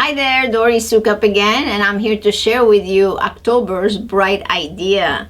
Hi there, Dori Soukup again, and I'm here to share with you October's bright idea.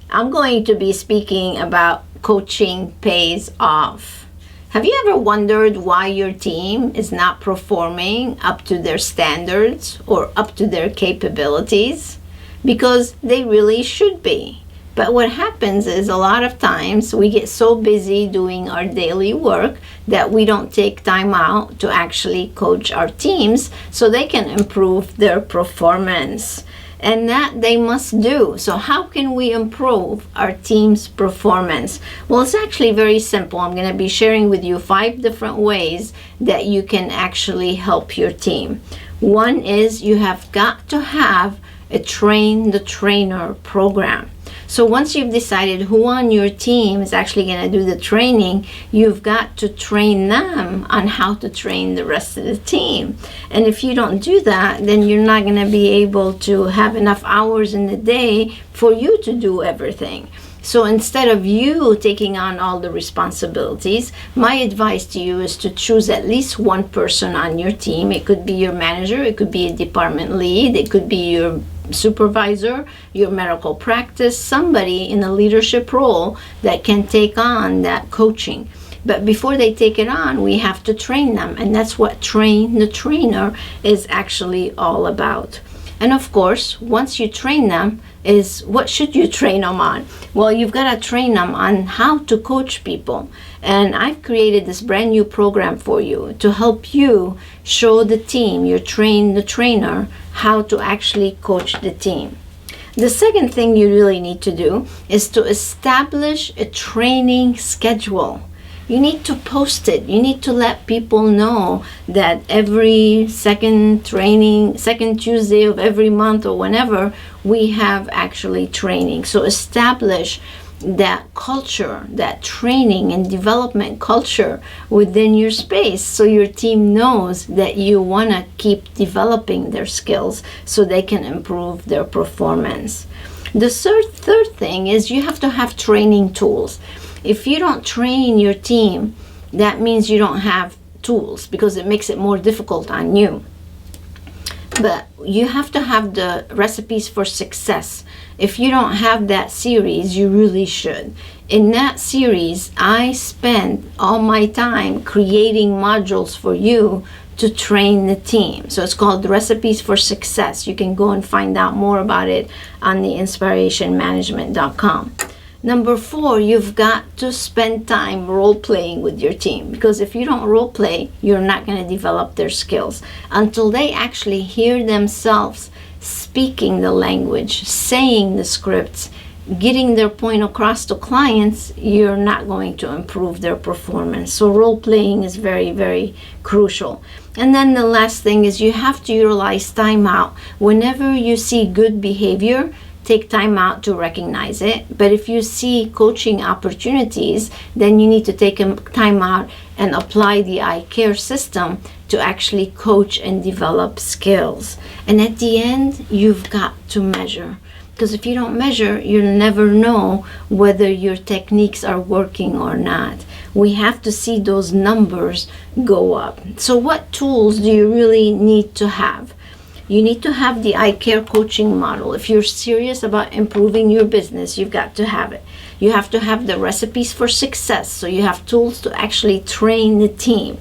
I'm going to be speaking about coaching pays off. Have you ever wondered why your team is not performing up to their standards or up to their capabilities? Because they really should be. But what happens is a lot of times we get so busy doing our daily work that we don't take time out to actually coach our teams so they can improve their performance. And that they must do. So how can we improve our team's performance? Well, it's actually very simple. I'm going to be sharing with you 5 different ways that you can actually help your team. One is you have got to have a train the trainer program. So once you've decided who on your team is actually going to do the training, you've got to train them on how to train the rest of the team. And if you don't do that, then you're not going to be able to have enough hours in the day for you to do everything. So instead of you taking on all the responsibilities, my advice to you is to choose at least one person on your team. It could be your manager, it could be a department lead, it could be your supervisor, your medical practice, somebody in a leadership role that can take on that coaching. But before they take it on, we have to train them. And that's what Train the Trainer is actually all about. And of course, once you train them, is what should you train them on? Well, you've got to train them on how to coach people. And I've created this brand new program for you to help you show the team, your Train the Trainer, how to actually coach the team. The second thing you really need to do is to establish a training schedule. You need to post it. You need to let people know that every second Tuesday of every month or whenever we have actually training. So establish that culture, that training and development culture within your space so your team knows that you want to keep developing their skills so they can improve their performance. The third thing is you have to have training tools. If you don't train your team, that means you don't have tools because it makes it more difficult on you. But you have to have the recipes for success. If you don't have that series, you really should. In that series, I spend all my time creating modules for you to train the team. So it's called Recipes for Success. You can go and find out more about it on the inspirationmanagement.com. Number 4, you've got to spend time role-playing with your team, because if you don't role-play, you're not going to develop their skills. Until they actually hear themselves speaking the language, saying the scripts, getting their point across to clients, you're not going to improve their performance. So role-playing is very, very crucial. And then the last thing is you have to utilize time out. Whenever you see good behavior, take time out to recognize it. But if you see coaching opportunities, then you need to take time out and apply the iCare system to actually coach and develop skills. And at the end, you've got to measure. Because if you don't measure, you'll never know whether your techniques are working or not. We have to see those numbers go up. So what tools do you really need to have? You need to have the iCare coaching model. If you're serious about improving your business, you've got to have it. You have to have the recipes for success, so you have tools to actually train the team.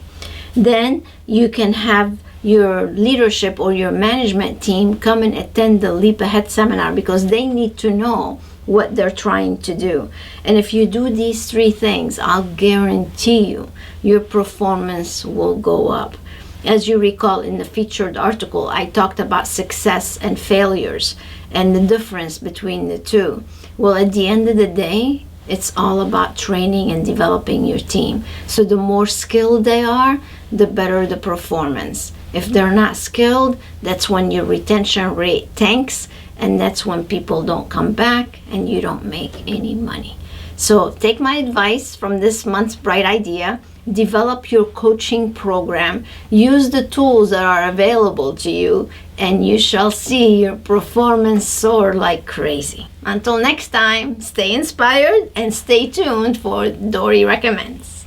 Then you can have your leadership or your management team come and attend the Leap Ahead seminar because they need to know what they're trying to do. And if you do these 3 things, I'll guarantee you your performance will go up. As you recall in the featured article, I talked about success and failures and the difference between the two. Well, at the end of the day, it's all about training and developing your team. So the more skilled they are, the better the performance. If they're not skilled, that's when your retention rate tanks, and that's when people don't come back and you don't make any money. So take my advice from this month's bright idea. Develop your coaching program. Use the tools that are available to you, and you shall see your performance soar like crazy. Until next time, stay inspired and stay tuned for Dori Recommends.